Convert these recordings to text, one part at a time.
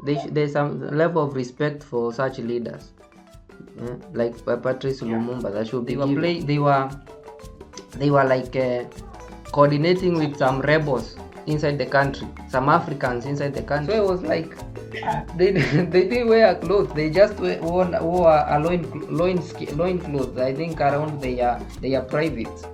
there's some level of respect for such leaders, like Patrice Lumumba. That should be they were like coordinating with some rebels inside the country, some Africans inside the country. So it was like they didn't wear clothes. They just wore a loin clothes. I think around their privates.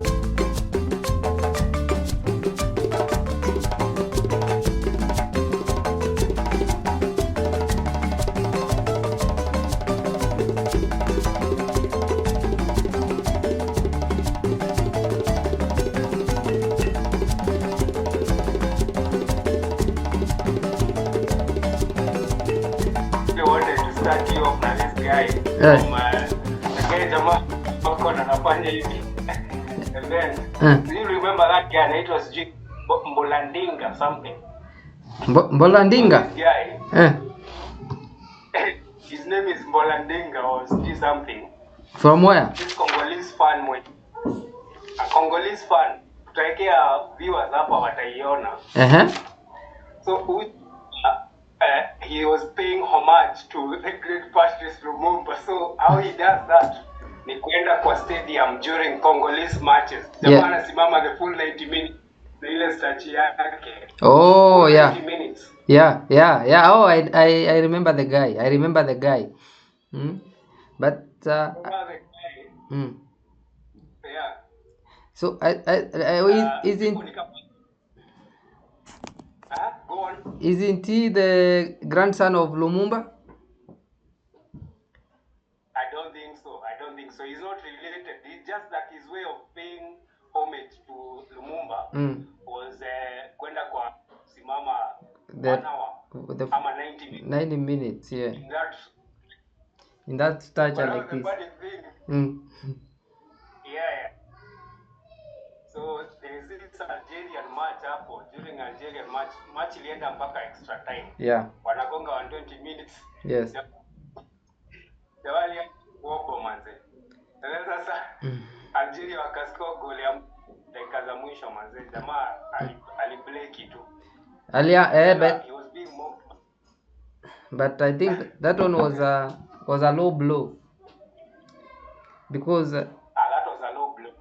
And then do you remember that guy? It was Mbolandinga something. Mbolandinga? Guy. His name is Mbolandinga or something. From where? This Congolese fan. A Congolese fan. Tutakea viewers hapa wataiona. So he was paying homage to the great Patrice Lumumba. So how he does that ni kwenda kwa stadium during Congolese matches. Jamaa anasimama the full 90 minutes. Ile statue yake. Oh, yeah. 90 minutes. Yeah. Oh, I remember the guy. But Yeah. So isn't he the grandson of Lumumba? I don't think so. He's not related. It's just that his way of paying homage to Lumumba was kwenda kwa simama 1 hour ama 90 minutes, yeah. In that stature like this. Yeah. So there is this Algerian match hapo. During Algerian match ilienda mpaka extra time. Yeah. Wanagonga 120 minutes. Yes. Jawali woko manze. Sasa Algeria wakascore goal ya dakika za mwisho manze. Jamaa aliplay kitu. But I think that one was a low blow. Because that was a low blow.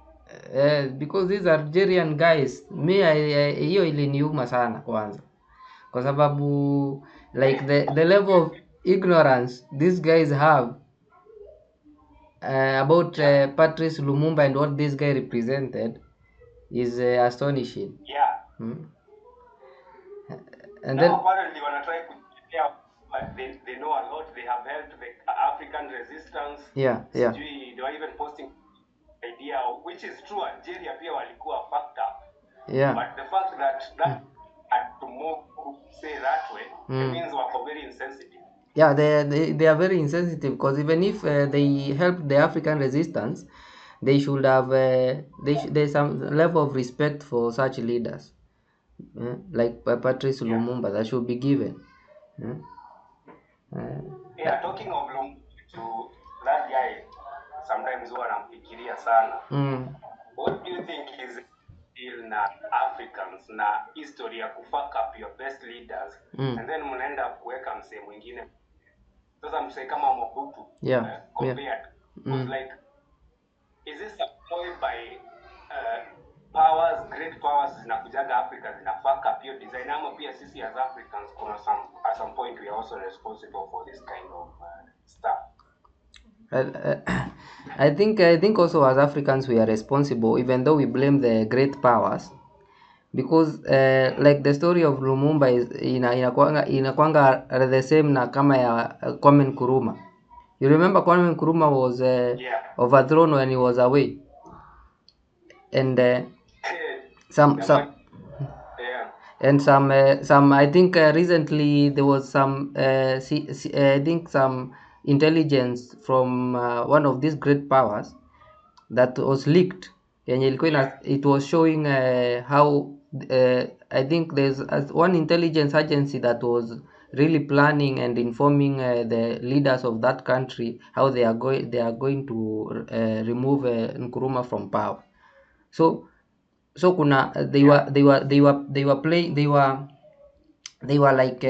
Because these Algerian guys, hiyo iliniuma sana kwanza, kwa sababu like the level of ignorance these guys have about Patrice Lumumba and what this guy represented is astonishing. Yeah. And then apparently when I try to they know a lot. They have helped the African resistance. Yeah. They were even posting idea, which is true. Algeria pia walikuwa fucked up. Yeah. But the fact that had to move say that way, it means we're very insensitive. Yeah, they are very insensitive, because even if they helped the African resistance, they should have there's some level of respect for such leaders, like Patrice Lumumba, that should be given. Talking of Lumumba, to that guy, sometimes huwa namfikiria sana. What do you think is deal na Africans na history ya kufuck up your best leaders and then mnaenda kuweka msee mwingine? Sasa msee kama Mobutu compared like, is this a ploy by great powers zinakujaga Africa zina fuck up your design, ama pia sisi as Africans at some point we are also responsible for this kind of stuff? I think also as Africans we are responsible, even though we blame the great powers, because like the story of Lumumba is inakwanga the same na kama ya Kwame Nkrumah. You remember Kwame Nkrumah was overthrown when he was away, and some I think recently there was some I think some intelligence from one of these great powers that was leaked, and it was showing how I think there's one intelligence agency that was really planning and informing the leaders of that country how they are going to remove Nkrumah from power. So kuna they were like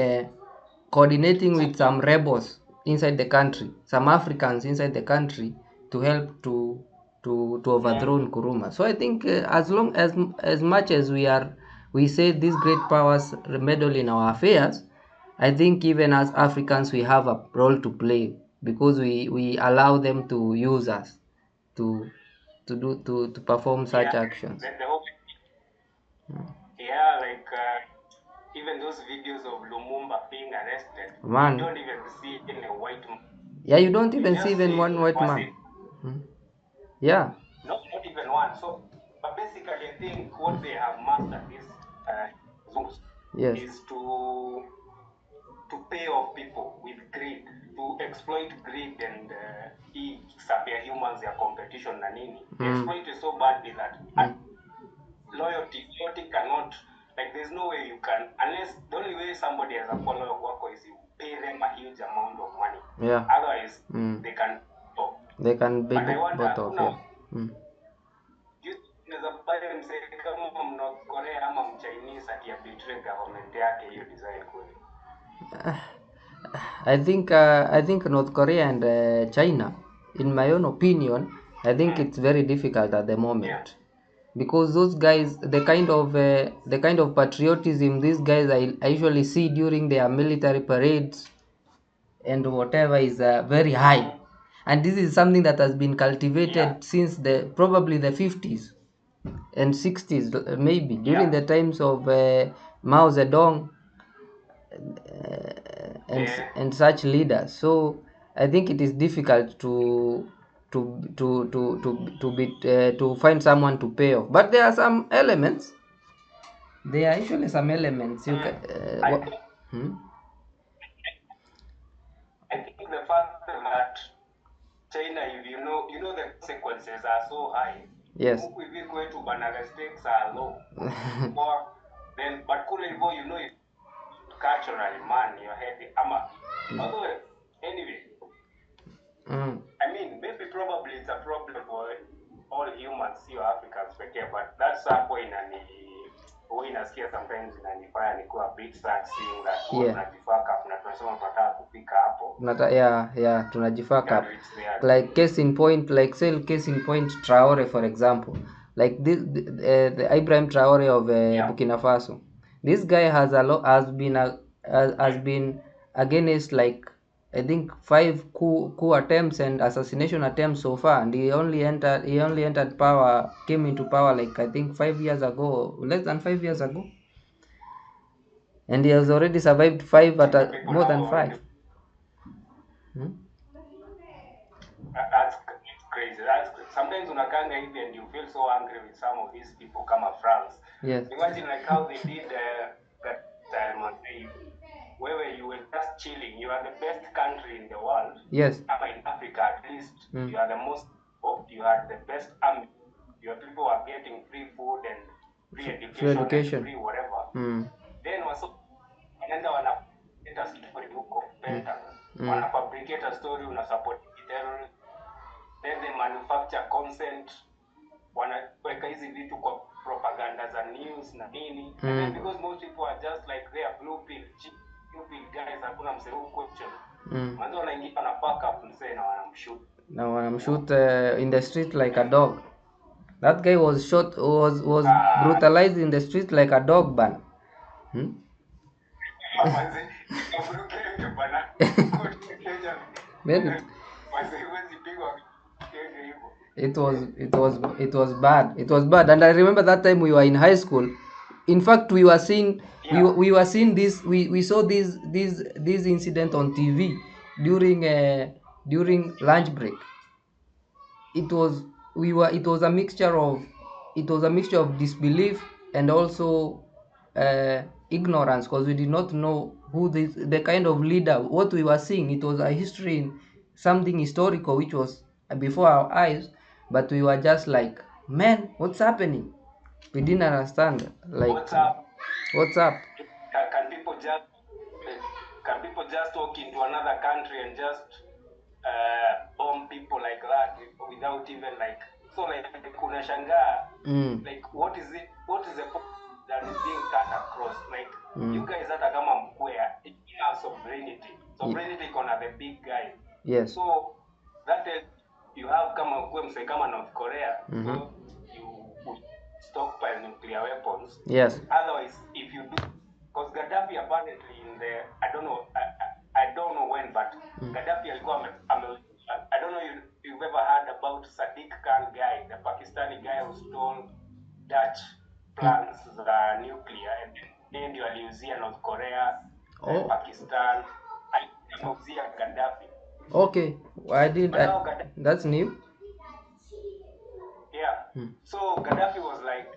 coordinating with some rebels inside the country, some Africans inside the country, to help to overthrow Nkrumah. So I think as long as much as we say these great powers meddle in our affairs, I think even as Africans we have a role to play, because we allow them to use us to perform such actions. Even those videos of Lumumba being arrested, Man. you don't even see any white man. Yeah, you don't even see even one white man. Yeah. Not even one. So, but basically, I think what they have mastered Yes. is to pay off people with greed, to exploit greed and sapia humans their competition na nini. They exploit it so badly that loyalty cannot, like, there's no way you can, unless the only way somebody has a follower wako is you pay them a huge amount of money. Yeah. Otherwise, they can stop. They can be But I wonder, bought off. Yeah. Unaweza pale msee kama North Korea ama Chinese ati betray government yake hiyo design kweli. I think North Korea and China, in my own opinion, I think it's very difficult at the moment. Yeah. Because those guys, the kind of patriotism these guys I usually see during their military parades and whatever is very high, and this is something that has been cultivated since probably the 50s and 60s, maybe during the times of Mao Zedong and such leaders. So I think it is difficult to find someone to pay off, but there are some elements. There are actually some elements you can. I think the fact that China, if you know the consequences are so high. Yes. If we go to banana stakes are low. Or then, but cool, you know, it culturally, man, your head, although, anyway, I mean, maybe probably it's a problem for all humans, you Africans, but that's a point, and we nasikia sometimes inanifanya nikuwa a bit sad seeing that tunajifaka hapo na tunasema tunataka kufika hapo. Tunajifaka hapo. Like case in point Traore, for example. Like this, the Ibrahim Traore of Burkina Faso. This guy has been against, like, I think 5 coup attempts and assassination attempts so far, and he only entered power, came into power, like, I think 5 years ago, less than 5 years ago, and he has already survived more than 5. That's crazy. Sometimes unakanga hivi and you feel so angry with some of these people come from France. Yes. Imagine like how they did that time on where you were just chilling. You are the best country in the world. Yes. In Africa, at least, you are the most. You had the best army. Your people are getting free food and free education. And free whatever. Then also, wanaenda wanafabricate a story huko Pentagon. Wanafabricate a story, unasupport terrorists. Then they manufacture consent. Wanaweka hizi vitu kwa propaganda za news na nini. And then because most people are just like they are blue pill guys, hakuna msee question. Mwanzo wanaingia na pack up msee na wanamshoot. Na wanamshoot in the street like a dog. That guy was brutalized in the street like a dog ban. It was bad. It was bad, and I remember that time we were in high school. In fact, we were seeing this. We saw this incident on TV during lunch break. It was a mixture of disbelief and also ignorance, because we did not know who the kind of leader. What we were seeing, it was a history, something historical which was before our eyes, but we were just like, man, what's happening? We didn't understand, like, what's up? Can people just walk into another country and just bomb people like that without even like, so like kuna shangaa, like what is the point that is being cut across, like you guys hata kama mkwea have sovereignty. Sovereignty gonna the big guy. Yes. So that you have kama North Korea. So you stockpile nuclear weapons. Yes. Otherwise, if you do, because Gaddafi apparently in the I don't know when, but Gaddafi alikuwa I don't know if you've ever heard about Sadiq Khan guy, the Pakistani guy who stole Dutch plans za nuclear, and then ndio aliuzia North Korea, Pakistan, aliuzia Gaddafi. Okay, I did. That's new. Yeah. So Gaddafi was like,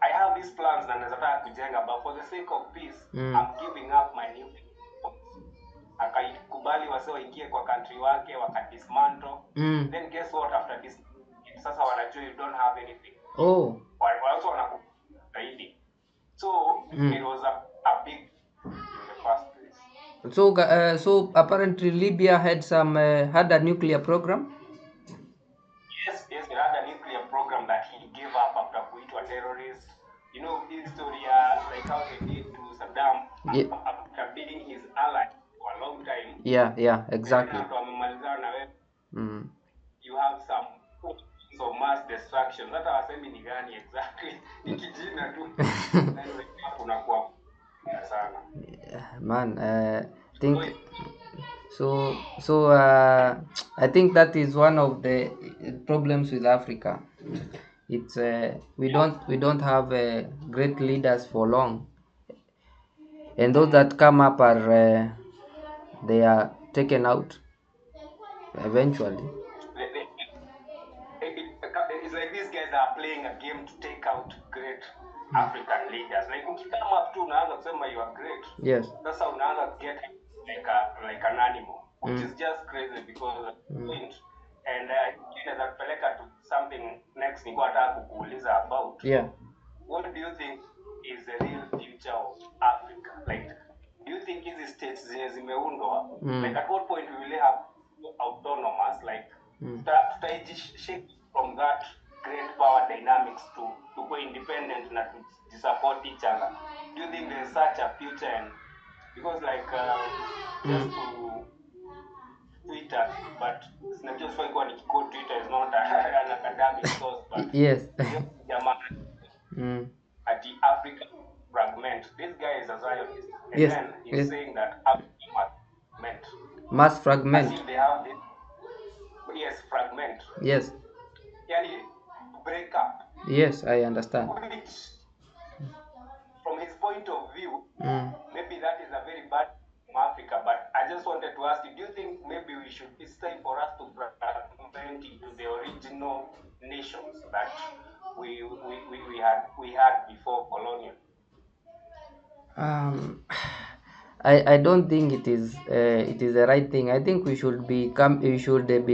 I have these plans na nazataka kujenga, but for the sake of peace, I'm giving up my nuclear. Akaikubali wase waingie kwa country wake, wakadismantle. Then guess what, after this sasa wanajua you don't have anything. Also wanakusaidi. So it was a big in the first place. So apparently Libya had had a nuclear program. Yes, he had a nuclear program that he gave up after kuitwa terrorist. You know his story, like how they did to Saddam after being his ally for a long time. Yeah, exactly. You have some of mass destruction. That wasemi ni gani exactly? Nikijina tu. Unakuwa sana. Man, think so I think that is one of the problems with Africa. It's we don't have great leaders for long, and those that come up are they are taken out eventually. It's like these guys are playing a game to take out great African leaders. Like ukikama up tu unaanza kusema you are great. Yes. Sasa unaanza get like an animal, which is just crazy because point. And inaweza kupeleka to something next nilikuwa nataka kukuuliza about. Yeah. What do you think is the real future of Africa? Like, do you think hizi states zenye zimeundwa, like at what point we will have autonomous, like shake from that great power dynamics to go independent and to support each other? Do you think there's such a future? And because like just to Twitter, but just for Twitter is not an academic source, but yes. At the African fragment. This guy is a Zionist, and then he's saying that Africa must fragment. As if they have this. Yes, fragment. Yes. Yani break up. Yes, I understand. Which, from his point of view, maybe that is a very bad from Africa. But I just wanted to ask you: do you think maybe it's time for us to fragment into the original nations that we had before colonial? I don't think it is the right thing. I think we should be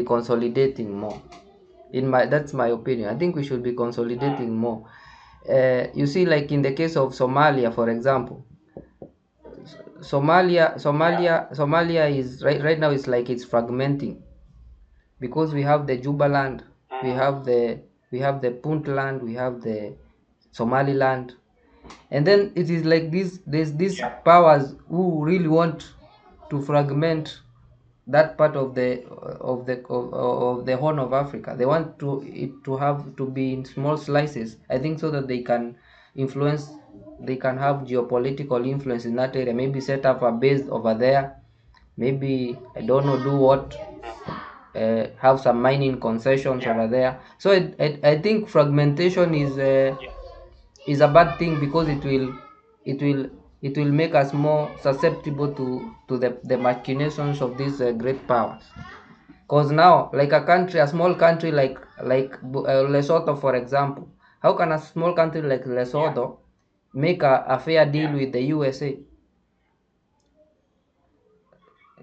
consolidating more. That's my opinion. I think we should be consolidating more. You see, like in the case of Somalia, for example, Somalia is right now. It's like it's fragmenting because we have the Jubaland, we have the Puntland, we have the Somaliland. And then it is like this. There's these powers who really want to fragment that part of the Horn of Africa. They want to be in small slices. I think so that they can influence. They can have geopolitical influence in that area. Maybe set up a base over there. Maybe I don't know, do what. Have some mining concessions over there. So I think fragmentation is a bad thing because it will make us more susceptible to the machinations of these great powers. Because now, like a small country like Lesotho, for example, how can a small country like Lesotho make a fair deal with the USA?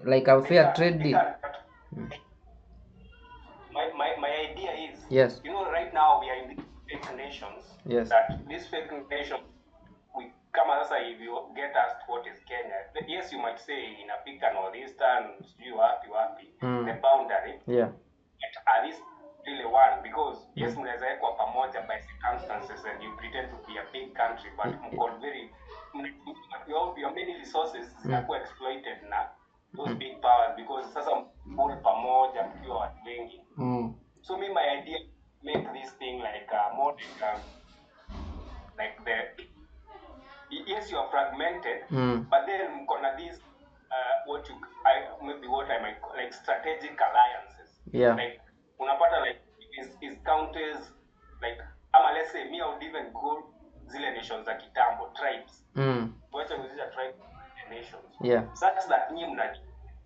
Like a fair trade deal. My idea is, yes, you know, right now we are in these fake nations. Yes. That these fake nations, we come as if you get asked what is Kenya. Yes, you might say in Africa, Northeastern, you happy, the boundary. Yeah. But are these really one? Because yes, mnaweza kwa pamoja by circumstances and you pretend to be a big country, but mko very your many resources zinakuwa exploited na those big powers, because sasa pull pamoja mkiwa watu wengi. So my idea make this thing like more like the yes, you are fragmented, but then mkona this what I might call like strategic alliances. Yeah. Like unapata like is countries like let's say me I would even go zile nations za kitambo tribes. Wacha kuzisha tribe nations. Yeah. Such that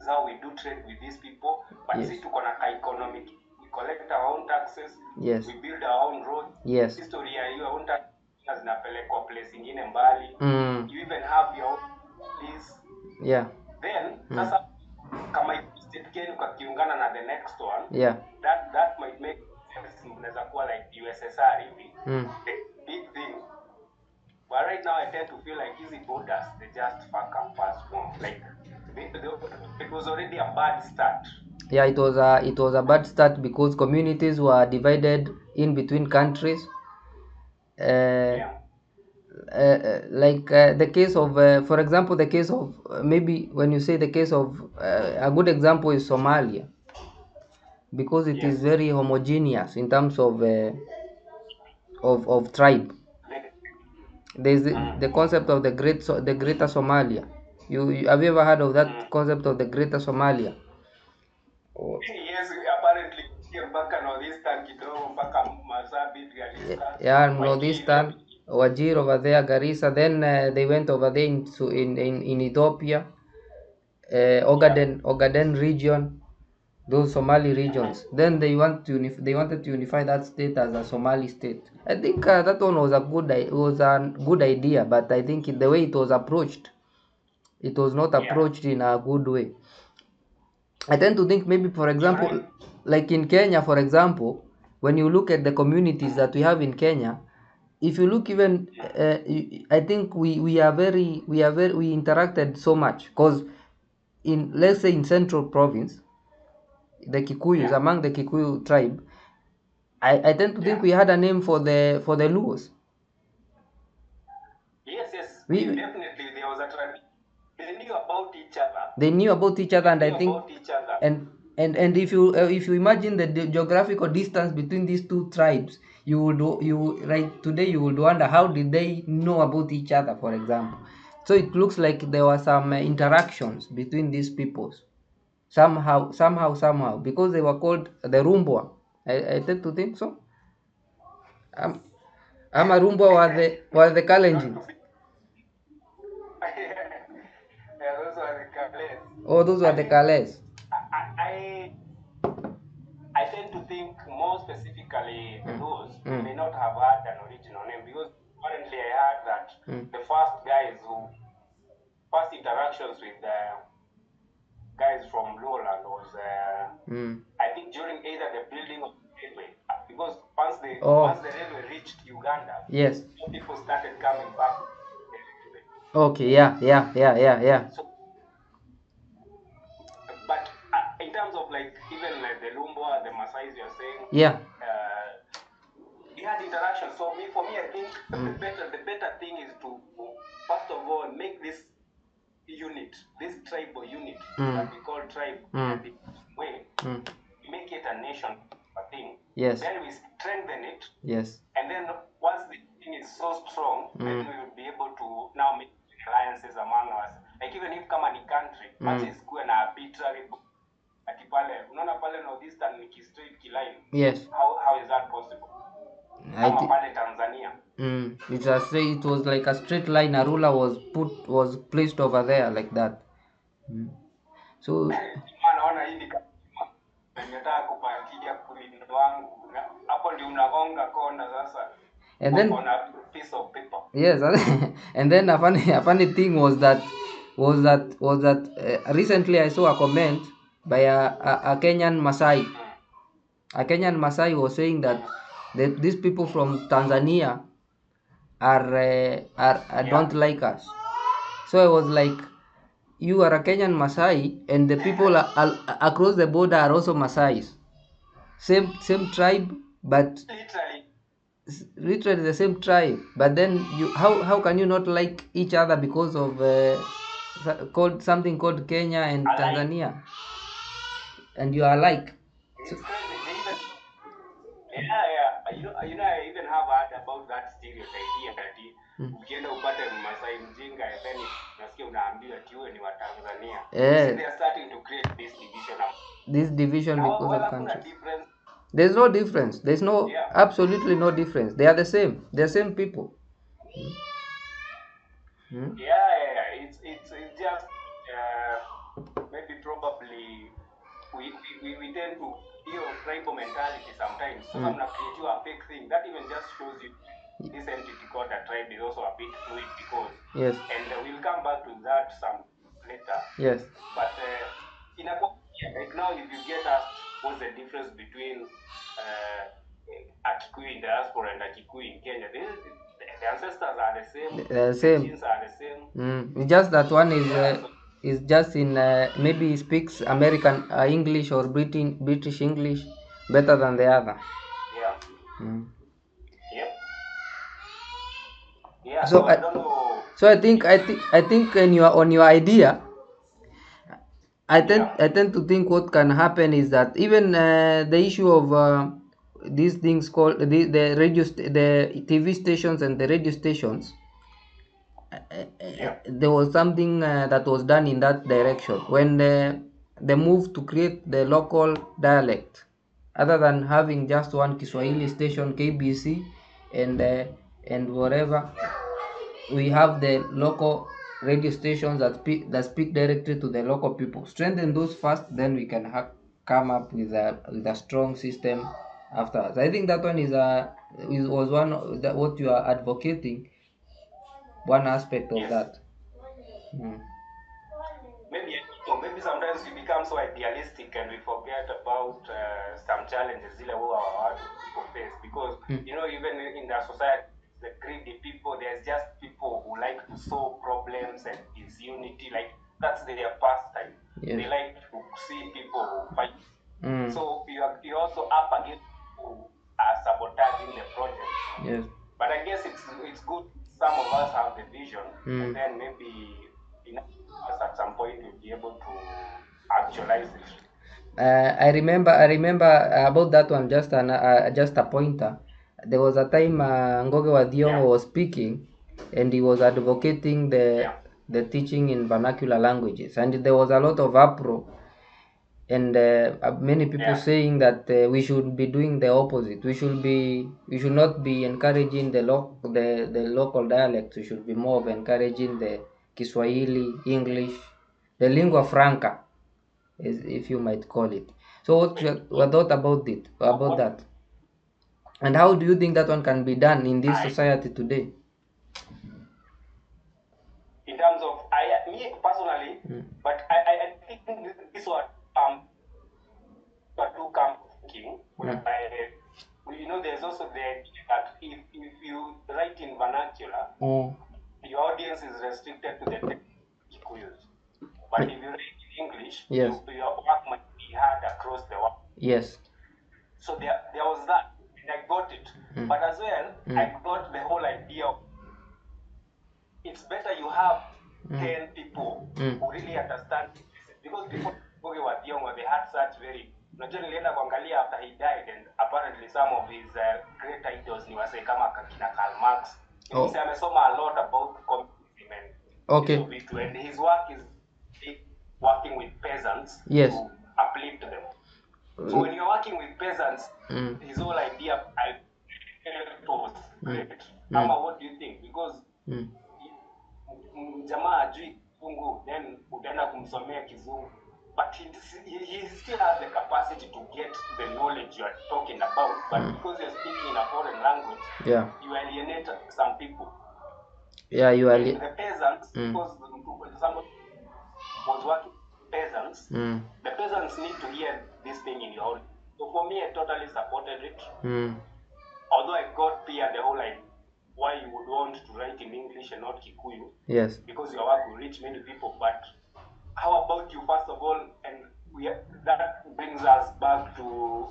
how we do trade with these people, but yes. see tuko na economic, we collect our own taxes, yes. we build our own roads. Yes. History ya your own taxes zinapelekwa place ingine mbali. You even have your own this. Yeah. Then sasa kama state Kenya ukakiungana na the next one, yeah. that might make sense. Mnaweza kuwa like USSR hivi. Big thing. But right now I tend to feel like easy borders, they just fuck up us more. Like it was already a bad start. Yeah, it was a bad start because communities were divided in between countries. Like the case of, for example, the case of maybe when you say the case of a good example is Somalia, because it is very homogeneous in terms of tribe. There's the concept of the greater Somalia. You have you ever heard of that concept of the greater Somalia? Yes, apparently mpaka northeastern kidogo mpaka Marsabit, Garissa. Yeah, northeastern, Wajir over there, Garissa. Then they went over there in Ethiopia, Ogaden region, those Somali regions. Then they wanted to unify that state as a Somali state. I think that one was a good idea, but I think the way it was approached, it was not approached in a good way. I tend to think maybe, for example, like in Kenya, for example, when you look at the communities that we have in Kenya, if you look even, I think we interacted so much, because in, let's say, in Central Province, the Kikuyus, among the Kikuyu tribe, I tend to think we had a name for the Luos. Yes, definitely there was a tradition. They knew about each other. They knew about each other, and I think, and if you imagine the geographical distance between these two tribes, you would wonder how did they know about each other, for example. So it looks like there were some interactions between these peoples, somehow, because they were called the Rumbwa. I tend to think so. Ama Rumbwa were the Kalenjins. Those were the Kales. I tend to think more specifically those may not have had an original name, because currently I heard that the first interactions with guys from Lowland was I think during either the building of the railway, because once the railway reached Uganda, yes, people started coming back. Okay, yeah. So, but in terms of like even the Lumbwa, the Maasai you're saying, we had interaction. So for me, I think the better thing is to first of all make this unit, this tribal unit that we call tribe, make it a nation, a thing. Yes. Then we strengthen it. Yes. And then once the thing is so strong, then we will be able to now make alliances among us. Like even if come any country, is going to arbitrary pale, unaona pale northeastern ni straight line. Yes. How is that possible? Pale Tanzania. It was like a straight line. A ruler was placed over there like that. So naona hii ni nataka kupatia kulindo wangu. Hapo ndio unagonga kona sasa. And then on a piece of paper. Yes, and then a funny thing was that recently I saw a comment by a Kenyan Maasai. A Kenyan Maasai was saying that these people from Tanzania don't like us. So I was like, you are a Kenyan Maasai, and the people across the border are also Maasais. Same tribe, but literally literally the same tribe, but then how can you not like each other because of something called Kenya and Tanzania, and you are alike? It's crazy. I even have heard about that stereotype here that ukienda upate Masai mjinga and then unasikia unaambiwa ati wewe ni wa Tanzania. They are starting to create this division. This division because of countries. There's no difference. There's no absolutely no difference. They are the same. They're same people. It's just maybe probably we tend to tribal mentality sometimes. So I'm not creating a fake thing. That even just shows you this entity called a tribe is also a bit fluid because and we'll come back to that some later. Yes. But in a right now, if you get asked what's the difference between a Kikuyu in diaspora and a Kikuyu in Kenya, the ancestors are the same. The genes are the same. It's just that one is just in maybe he speaks American English or British English better than the other. So I don't know. So I think on your idea, I tend to think what can happen is that even the issue of these things called the TV stations and the radio stations, there was something that was done in that direction when they moved to create the local dialect, other than having just one Kiswahili station, KBC, and whatever. We have the local radio stations that speak directly to the local people. Strengthen those first, then we can come up with a strong system afterwards. I think that one was one what you are advocating. One aspect of that. Maybe sometimes we become so idealistic and we forget about some challenges people face because even in the society, the greedy people, there's just people who like to solve problems and disunity, like that's their pastime. They like to see people fight. So you're also up against people who are sabotaging the project. But I guess it's good some of us have the vision and then maybe at some point we'll be able to actualize it. I remember about that one. Just a pointer. There was a time Ngoge wa Thiong'o was speaking, and he was advocating the teaching in vernacular languages, and there was a lot of uproar, and many people saying that we should be doing the opposite. We should not be encouraging the local dialects. We should be more of encouraging the Kiswahili, English, the lingua franca, if you might call it. So what thought about that? And how do you think that one can be done in this society today? In terms of me personally, but I think this was two camp thinking. There's also the idea that if you write in vernacular, your audience is restricted to the Kikuyus. But if you write in English, your work might be heard across the world. Yes. So there was that, and I got it. But as well, I got the whole idea of it's better you have 10 people who really understand this. Because before Ngoge wa Thiong'o, they had such very... nilienda kuangalia after he died, and apparently some of his great idols ni wase kama kina Karl Marx. He amesoma a lot about communism and his work is working with peasants to uplift them. So when you're working with peasants, his whole idea was great. Ama, what do you think? Because jamaa ajui Kizungu, then utaenda kumsomea Kizungu. But he still has the capacity to get the knowledge you are talking about. But because you're speaking in a foreign language, you alienate some people. The peasants, because somebody was working with peasants, the peasants need to hear this thing in your own. So for me, I totally supported it. Although I got clear the whole idea why you would want to write in English and not Kikuyu. Yes. Because your work will reach many people. But how about you, first of all, and that brings us back to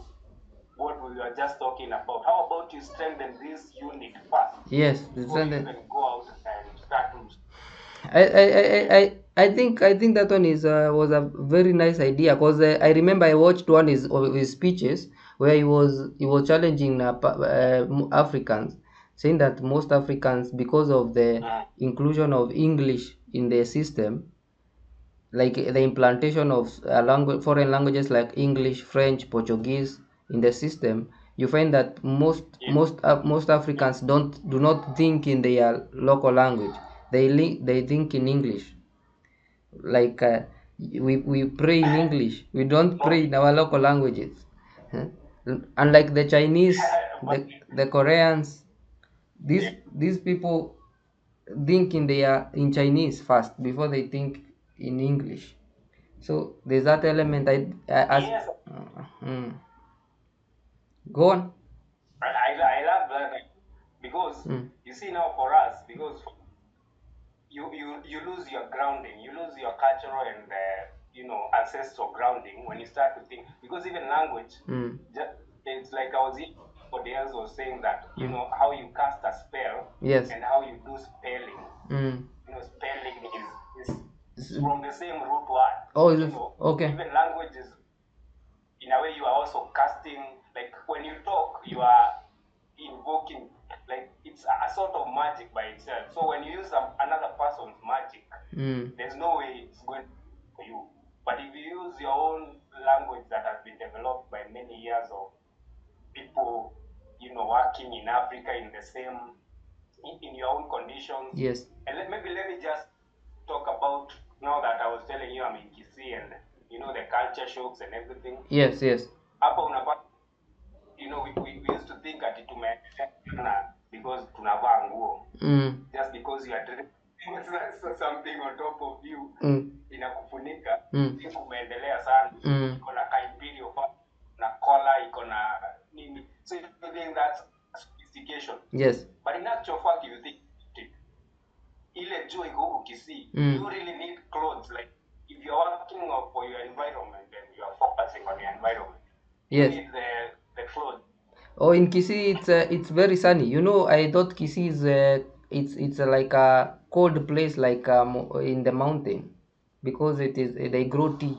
what we were just talking about. How about you strengthen this unit first? Yes, before you even go out and start to. I think that one is was a very nice idea, because I remember I watched one of his speeches where he was challenging Africans, saying that most Africans, because of the inclusion of English in their system, like the implantation of foreign languages like English, French, Portuguese in the system, you find that most Africans do not think in their local language. They think in English. Like we pray in English. We don't pray in our local languages. Huh? Unlike the Chinese, the Koreans, these people think in Chinese first before they think in English. So there's that element. Yes, mm, go on. I love that, because you see now for us, because you lose your grounding, you lose your cultural and ancestral grounding when you start to think, because even language, it's like I was somebody else was saying that how you cast a spell, Yes. and how you do spelling. Spelling is from the same root word. Oh, is it? Okay. Even language is, in a way, you are also casting, like when you talk, you are invoking, like it's a sort of magic by itself. So when you use another person's magic, there's no way it's going for you. But if you use your own language that has been developed by many years of people, working in Africa in the same, in your own conditions. Yes. And maybe let me just talk about, now that I was telling you I'm in Kisii, and the culture shocks and everything. Yes, yes. Hapa unapata, we used to think ati tumeana because tunavaa nguo. Just because you are dressing something on top of you, inakufunika, umeendelea sana, iko na kaimperial na collar, iko na nini. So you think that's sophistication. Yes. But in actual fact, you think ile jua iko huku Kisii, you really need clothes. Like if you're working for your environment and you are focusing on your environment, yes, you need the clothes. Oh, in Kisii it's very sunny. I thought Kisii is it's like a cold place, like in the mountain, because they grow tea.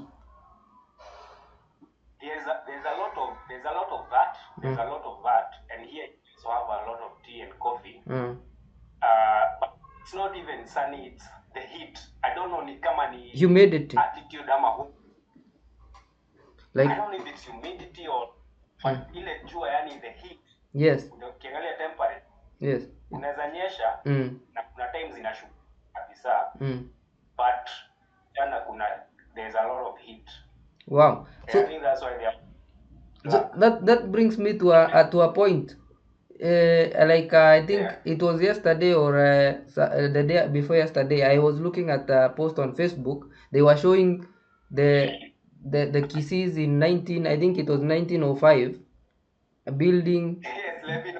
There's a lot of that. There's a lot of that, and here you also have a lot of tea and coffee. But it's not even sunny. It's the heat. I don't know ni kama ni humidity, attitude ama, like, I don't know if it's humidity or but ile jua, yani the heat. Yes. Ukiangalia temperature. Yes. Unaweza nyesha na kuna times inashuka kabisa. But there's a lot of heat. Wow. So I think that's why they are. So that brings me to a point. Like I think it was yesterday or the day before yesterday, I was looking at a post on Facebook. They were showing the Kisis in I think it was 1905, a building. Yes,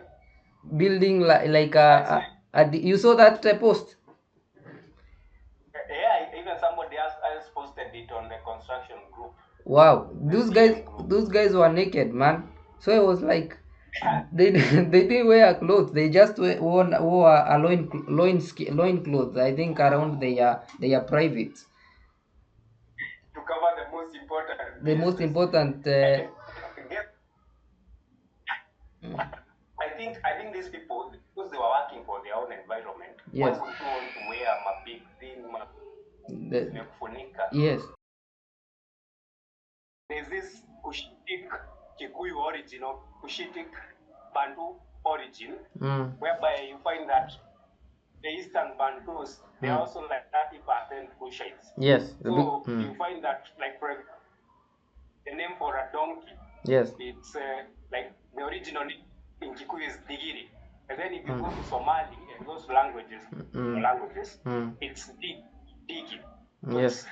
building like you saw that post? Yeah, even somebody else posted it on the construction group. Wow, those guys were naked, man. So it was like they didn't wear clothes. They just wore a loin clothes. I think around their private. To cover the most important. The most important. I think these people, because they were working for their own environment, yes, why would you want to wear a big thing? Yes. There's this Cushitic Kikuyu origin, or Cushitic Bantu origin, whereby you find that the Eastern Bantus, they are also like 30% Cushites. Yes. So you find that, like, for the name for a donkey, yes, it's like the original name in Kikuyu is Digiri. And then if you go to Somali and those languages, it's Digi. So yes,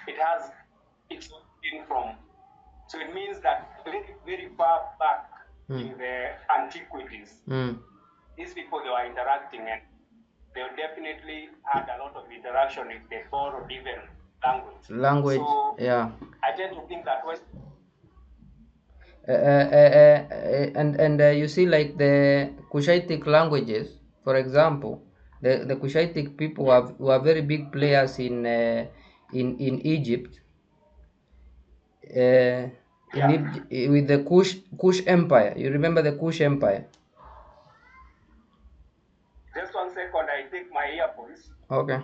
it's from. So it means that very, very far back in the antiquities, these people, they were interacting, and they definitely had a lot of interaction if they borrowed even language. So, yeah. I tend to think that And you see, like the Cushitic languages, for example, the Cushitic people were very big players in Egypt, with the Kush Empire. You remember the Kush Empire? Just 1 second, I take my earphones. Okay.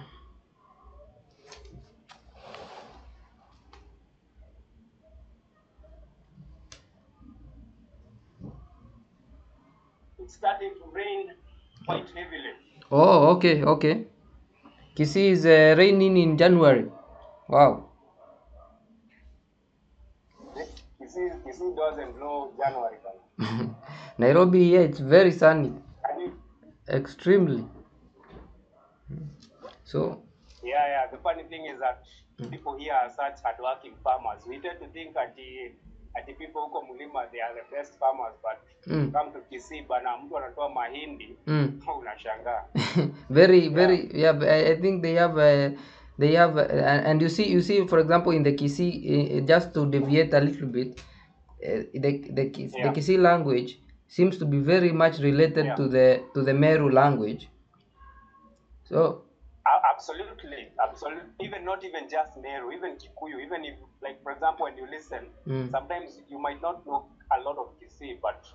It's starting to rain quite heavily. Oh, okay, okay. Kisii is raining in January. Wow. Kisii doesn't know January. Nairobi, yeah, it's very sunny. Extremely. So. Yeah. The funny thing is that people here are such hardworking farmers. We tend to think that the people huko mlima, they are the best farmers, but come to Kisii bana, mtu anatoa mahindi, unashangaa. very, yeah. I think they have, and you see, for example, in the Kisii, just to deviate a little bit, the Kisii language seems to be very much related to the Meru language. So. Absolutely. Even not even just Meru, even Kikuyu. Even if, like, for example, when you listen, sometimes you might not know a lot of Kisii, but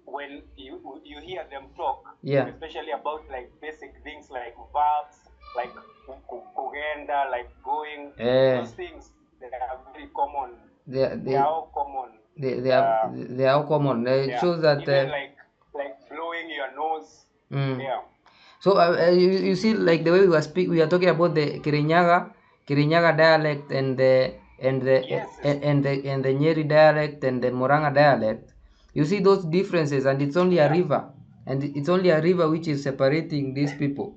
when you hear them talk, especially about like basic things like verbs, like kugenda, like going, those things, they are very common. They are all common. They are all common. It shows that even like blowing your nose. Yeah. So you see, like the way we are talking about the Kirinyaga dialect and the Nyeri dialect and the Moranga dialect. You see those differences, and it's only a river, and it's only a river which is separating these people.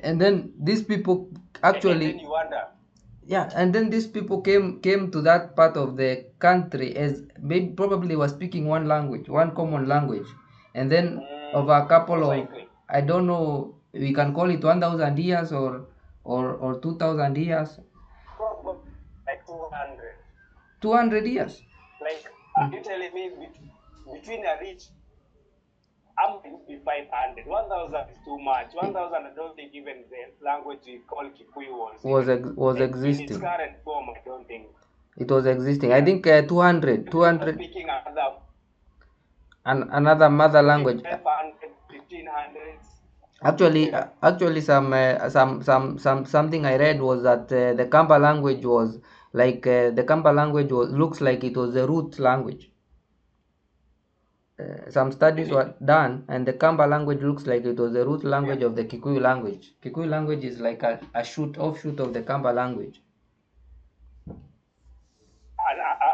And then these people actually. And then you wonder. Yeah, and then these people came to that part of the country as maybe probably were speaking one language, one common language, and then over a couple of, I don't know, we can call it 1,000 years or 2,000 years. Probably like 200. 200 years. Like, are you telling me between a reach, I'm going to be 500. 1,000 is too much. 1,000, I don't think even the language we call Kikuyu was existing. In its current form, I don't think. It was existing. I think 200. Speaking another mother language. 500, 1,500. Actually, something I read was that the Kamba language was like looks like it was the root language. Some studies were done, and the Kamba language looks like it was the root language of the Kikuyu language. Kikuyu language is like a offshoot of the Kamba language.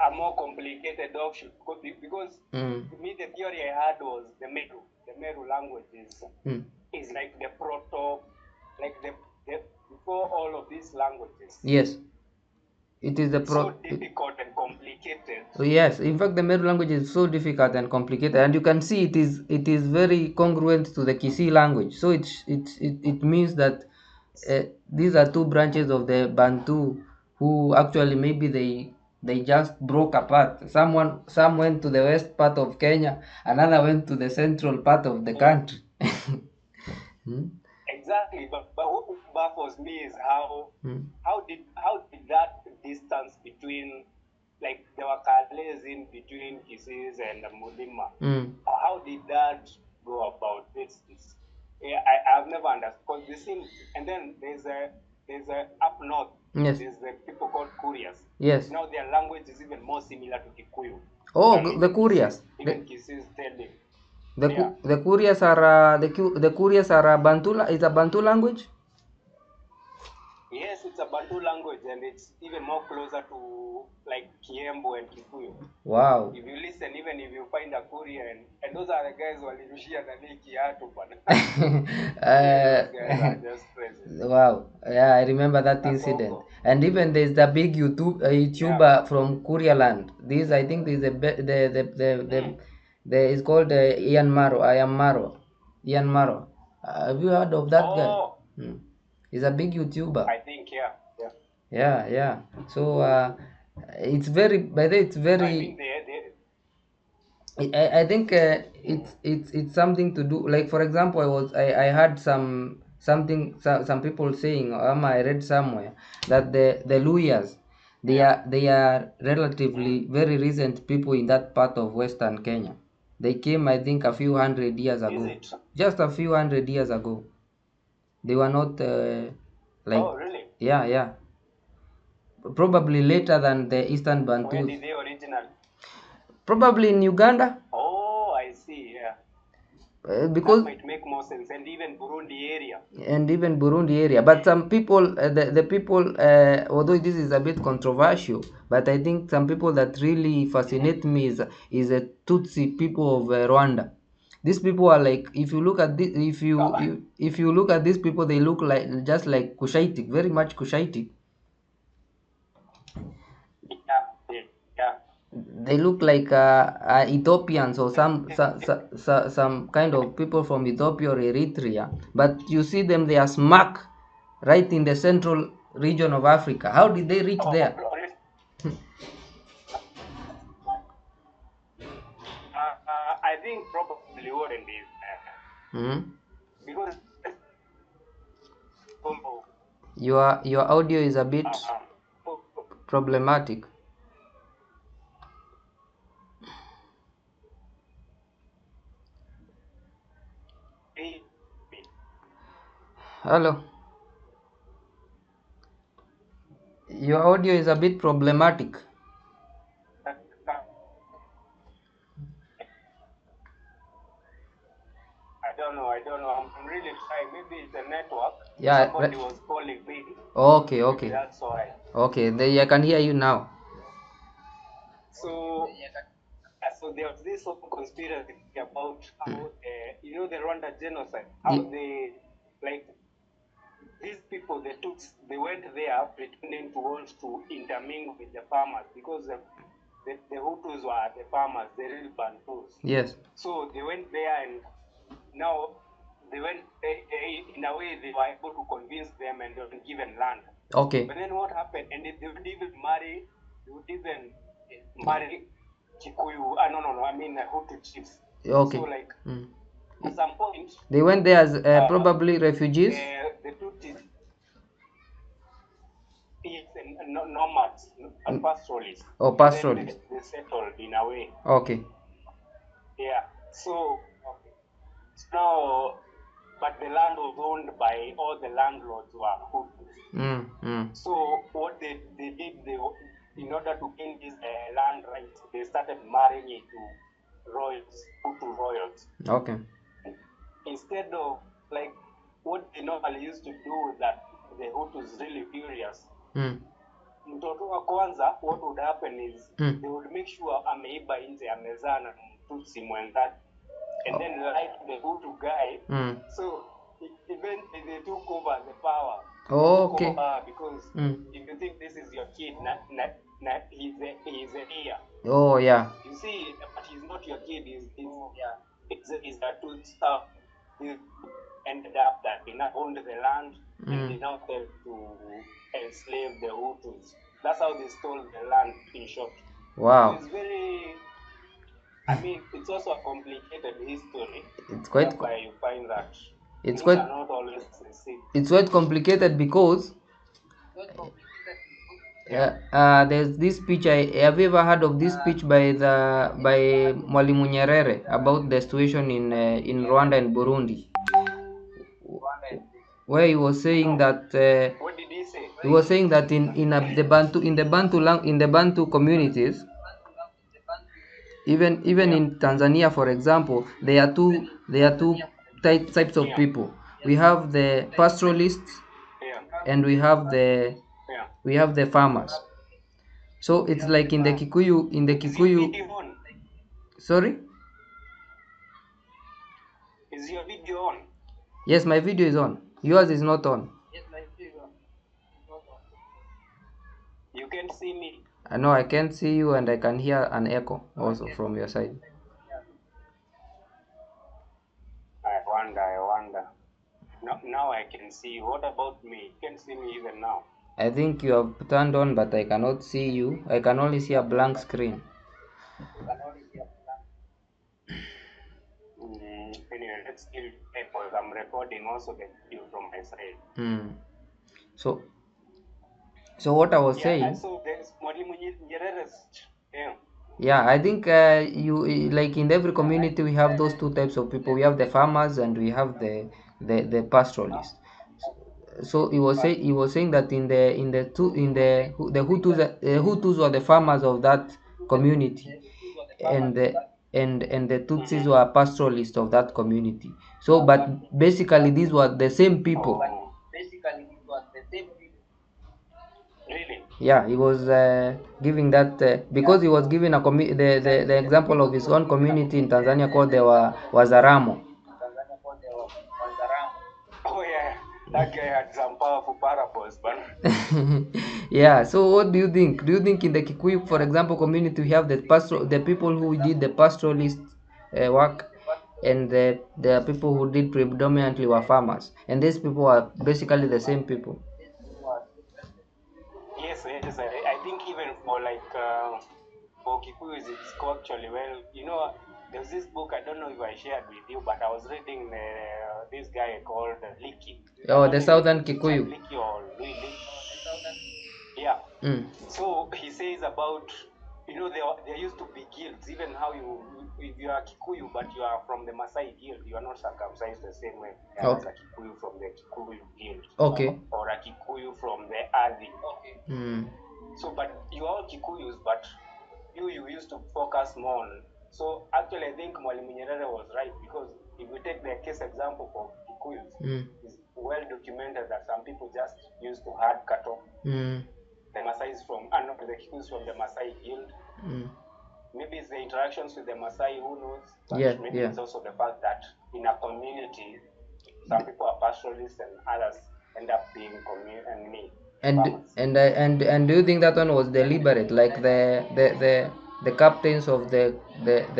A more complicated offshoot, because to me the theory I had was the Meru language is like the proto, like the before all of these languages. Yes. It is so difficult and complicated. Yes, in fact, the Meru language is so difficult and complicated, and you can see it is very congruent to the Kisii language. So it means that these are two branches of the Bantu who actually maybe they just broke apart. Some went to the west part of Kenya, another went to the central part of the country. Exactly, but what baffles me is how did that distance between, like, there were Kales in between Kisii and Mulima. How did that go about? I've never understood, because they seem, and then there's a up north. Yes. There's the people called Kurias. Yes. Now their language is even more similar to Kikuyu. Oh, the Kurias. Even Kisii is telling. The Kurias are the Kurias are Bantu. Is a Bantu language? Yes, it's a Bantu language, and it's even more closer to like Kiembu and Kikuyu. Wow. If you listen, even if you find a Kuria, and those are the guys who walirushia nani kiatu bana. Those guys are just crazy. Wow. Yeah, I remember that incident. And even there's the big YouTuber from Kuria land. This, I think, is it's called Ian Maro. Ian Maro. Have you heard of that guy? He's a big YouTuber. I think, yeah. Yeah. So it's very, by the way, it's very. I think I think it's something to do, like for example, I heard some people saying, I read somewhere that the Luyas, they are relatively very recent people in that part of Western Kenya. They came, I think, a few hundred years ago. Just a few hundred years ago. They were not like. Oh, really? Yeah. Probably later than the Eastern Bantus. Where did they originally? Probably in Uganda. Oh, I see. Yeah. Because that might make more sense, and even Burundi area, but some people, the people, although this is a bit controversial, but I think some people that really fascinate me is a Tutsi people of Rwanda. These people are like, if you look at this, if you look at these people, they look like just like Kushaitic, very much Kushaitic. Yeah. They look like Ethiopians or some kind of people from Ethiopia or Eritrea, but you see them, they are smack right in the central region of Africa. How did they reach there? I think probably wouldn't be because your audio is a bit problematic. Hello. Your audio is a bit problematic. I don't know. I'm really trying. Maybe it's a network. Yeah. Somebody was calling me. Okay. Maybe that's why. Okay, I can hear you now. So there was this whole conspiracy about how, the Rwanda genocide, how they, like, these people, they went there pretending to want to intermingle with the farmers because the Hutus were the farmers, the real Bantus. Yes. So they went there, and now they went, in a way, they were able to convince them, and they were given land. Okay. But then what happened? And they would even marry Kikuyu, I mean Hutu chiefs. Okay. So like, at some point, they went there as probably refugees. The Tutsis, and nomads, and pastoralists. Oh, pastoralists. They settled in a way. Okay. Yeah. So now, but the land was owned by all the landlords were Hutus. So what they did, in order to gain this land rights, they started marrying it to royals, Hutu royals. Okay. Instead of, like, what they normally used to do, that the Hutus really furious. Mtoto wa kwanza, what would happen is they would make sure ameiba nje, amezaa na Tutsi mwenzake, and then like the Hutu guy. So eventually they took over the power. Okay. Because if you think this is your kid, he's a heir. Oh yeah. You see, but he's not your kid. He's a Tutsi stuff. He ended up that he now owned the land, and they now helped to enslave the Hutus. That's how they stole the land, in short. Wow. So it's very, it's also a complicated history. It's quite. You find that it's quite. Are not always the same. It's quite complicated because. There's this speech. Have you ever heard of this speech by Mwalimu Nyerere about the situation in Rwanda and Burundi, where he was saying that what did he say? He was saying that in the Bantu communities, even in Tanzania, for example, there are two types of people. We have the pastoralists, and we have the farmers. So it's like in the Kikuyu. Sorry? Is your video on? Yes, my video is on. Yours is not on. You can see me. No, I can't see you, and I can hear an echo also from your side. I wonder. Now I can see you. What about me? You can see me even now. I think you have turned on, but I cannot see you. I can only see a blank screen. skilled people. I'm recording also the video from my side. So what I was saying. So there's Mwalimu Nyerere's. Yeah, I think you like in every community we have those two types of people. We have the farmers and we have the pastoralists. So he was saying that in the Hutus were the farmers of that community, and the Tutsis were pastoralists of that community. So, but basically these were the same people. Really? Yeah, he was giving that because he was giving the example of his own community in Tanzania called the Wazaramo. Oh yeah, that guy had some powerful parables, but yeah. So what do you think? Do you think in the Kikuyu, for example, community we have the people who did the pastoralist work, and the people who did predominantly were farmers, and these people are basically the same people. Yes. I think even for for Kikuyus, it's actually well. There's this book, I don't know if I shared with you, but I was reading this guy called Liki. Oh, the Southern Kikuyu. Liki or Louis Liki. Yeah. So he says about, there used to be guilds, even if you are Kikuyu, but you are from the Maasai guild, you are not circumcised the same way as a Kikuyu from the Kikuyu guild. Okay. Or a Kikuyu from the Adi. Okay. So, but you are all Kikuyus, but you used to focus more on. So actually, I think Mwalimu Nyerere was right, because if we take the case example for Kikuyus, it's well documented that some people just used to herd cattle. The Maasai the Kikuyus from the Maasai guild. Maybe it's the interactions with the Maasai, who knows? But maybe it's also the fact that in a community, some people are pastoralists and others end up being and do you think that one was deliberate, like the captains of the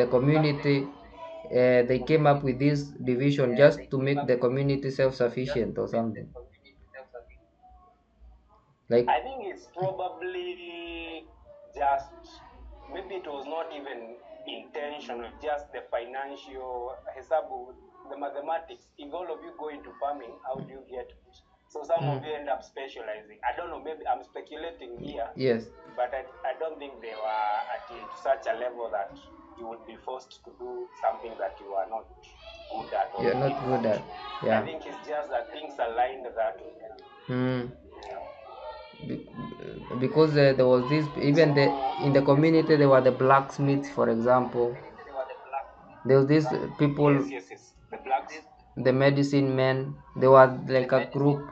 community, they came up with this division just to make the community self-sufficient or something? Like, I think it's probably just, maybe it was not even intentional, just the financial hesabu, the mathematics. If all of you go into farming, how do you get it? So some of you end up specializing. I don't know, maybe I'm speculating here. Yes. But I don't think they were at such a level that you would be forced to do something that you are not good at. You're not good at. Yeah. I think it's just that things aligned that way. Because there was this, even in the community there were the blacksmiths, for example. There was these people. Yes. The blacks. The medicine men. They were like a group.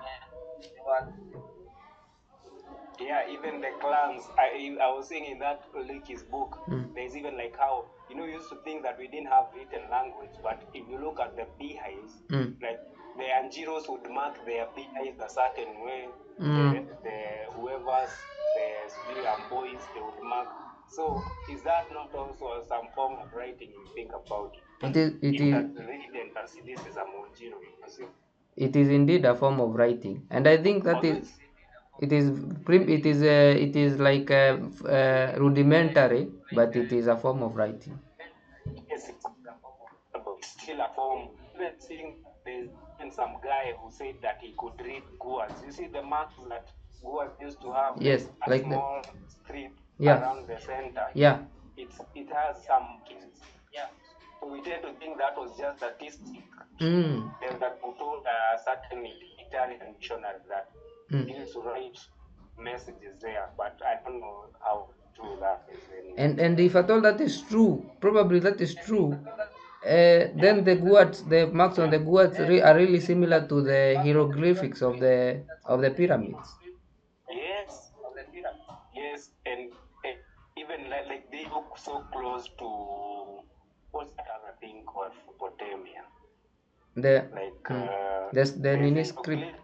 Yeah, even the clans. I was saying in that Liki's book, there's even like how, you used to think that we didn't have written language, but if you look at the beehives, like the Anjiros would mark their beehives a certain way. The boys, they would mark. So is that not also some form of writing, you think about it? It is indeed a form of writing, and I think that it is like rudimentary, but it is a form of writing. Yes, it's still a form. Even seeing there's some guy who said that he could read Guas. You see the marks that Guas used to have. Yes, a like small strip around the center. Yeah. It has some markings. Yeah. So we tend to think that was just statistic. That told a certain Italian dictionary that used to write messages there, but I don't know how true that is anymore. And if at all that is true, probably that is true, then the marks on the guards are really similar to the hieroglyphics of the pyramids. Yes, and even like they look so close to what's that other thing called Mesopotamia? The Nini script.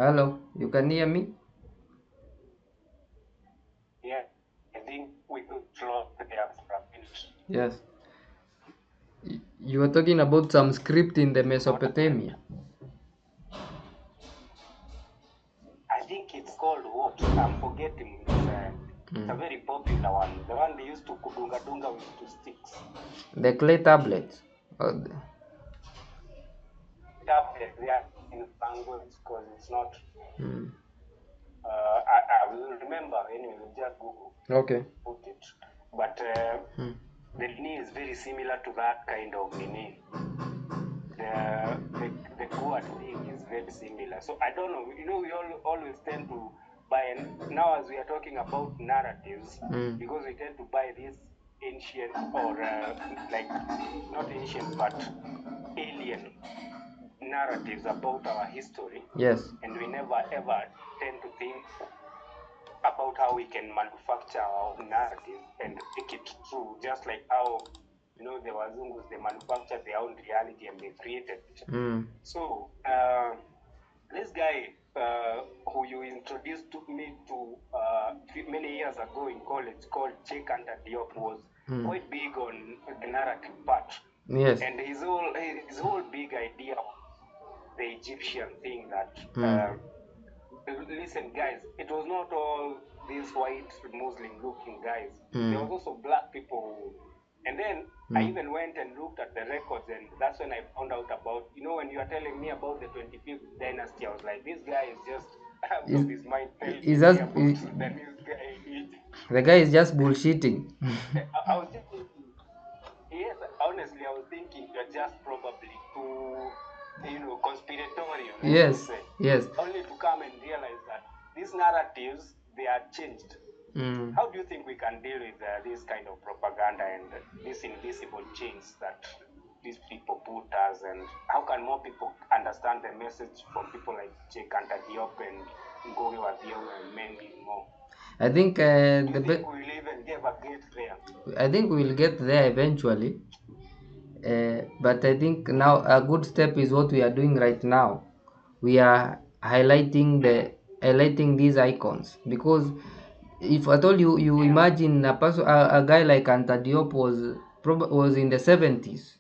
Hello, you can hear me? Yeah, I think we could draw there for a minute. Yes. You were talking about some script in the Mesopotamia. I think it's called what? I'm forgetting. It's a very popular one. The one they used to dunga with two sticks. The clay tablets. Tablet, they are in language because it's not. I will remember anyway. We'll just Google. Okay. Put it. But the Nini is very similar to that kind of Nini. The Goa thing is very similar. So I don't know. We always tend to buy, and now as we are talking about narratives, because we tend to buy these ancient or like not ancient but alien narratives about our history. Yes. And we never ever tend to think about how we can manufacture our own narrative and make it true, just like how the Wazungus, they manufactured their own reality and they created it. So this guy who you introduced to me to many years ago in college, called Cheikh Diop, was quite big on the narrative part. Yes. And his whole big idea, the Egyptian thing that listen, guys, it was not all these white Muslim looking guys. There was also black people. And then I even went and looked at the records, and that's when I found out about, when you are telling me about the 25th dynasty, I was like, this guy is just out of his mind telling me about the new guy. The guy is just bullshitting. I was just thinking, yes, honestly, I was thinking you're just probably too conspiratorial. Yes, yes. Only to come and realize that these narratives, they are changed. How do you think we can deal with this kind of propaganda and these invisible chains that these people put us, and how can more people understand the message from people like Cheikh Diop and Ngowi wa Thiong'o and many more? I think we'll even ever get there. I think we'll get there eventually. But I think now a good step is what we are doing right now. We are highlighting these icons, because if at all you imagine a guy like Anta Diop was in the 70s,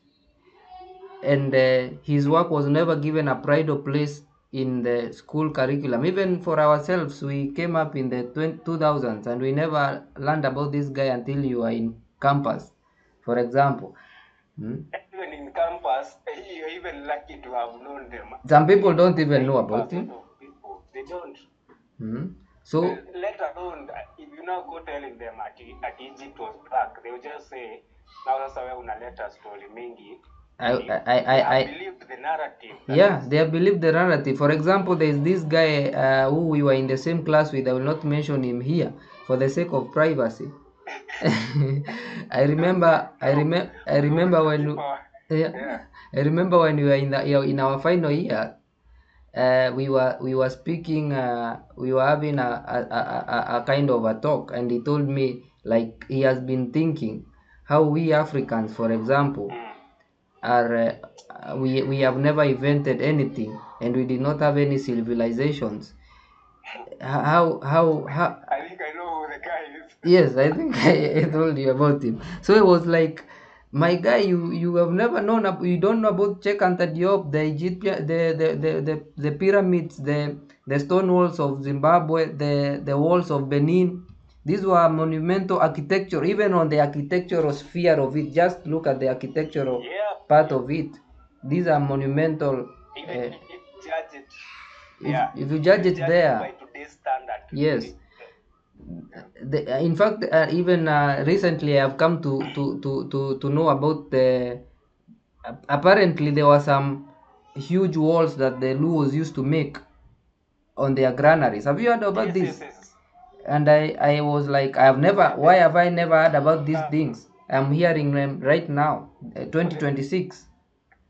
and his work was never given a pride of place in the school curriculum. Even for ourselves, we came up in the 2000s and we never learned about this guy until you are in campus, for example. Even in campus, you're even lucky to have known them. Some people don't even know about him. They don't. So let alone if you now go telling them at Egypt was black, they will just say, now that's why unaleta story mingi. I believed the narrative. Yeah, they have believed the narrative. For example, there is this guy who we were in the same class with. I will not mention him here for the sake of privacy. I remember when I remember when we were in our final year. We were speaking. We were having a kind of a talk, and he told me, like, he has been thinking how we Africans, for example, are we have never invented anything, and we did not have any civilizations. How I think I know who the guy is. Yes, I think I told you about him. So it was like, my guy, you have never known, you don't know about Cheikh Anta Diop, the Egyptian, the pyramids, the stone walls of Zimbabwe, the walls of Benin. These were monumental architecture. Even on the architectural sphere of it, just look at the architectural part of it. These are monumental. Even if you judge it, if you judge it there, by today's standard, yes. In fact, even recently I have come to know about the. Apparently, there were some huge walls that the Luos used to make on their granaries. Have you heard about this? Yes. And I was like, why have I never heard about these things? I'm hearing them right now, 2026.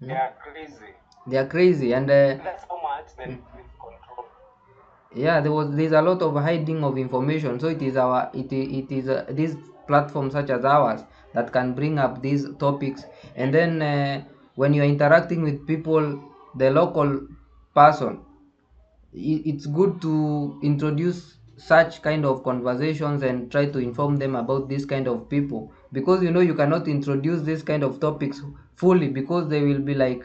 They are crazy. They are crazy, and that's how much they control. Yeah, there's a lot of hiding of information. So it is these platforms such as ours that can bring up these topics, and then when you're interacting with people, the local person, it's good to introduce such kind of conversations and try to inform them about this kind of people, because you cannot introduce this kind of topics fully, because they will be like,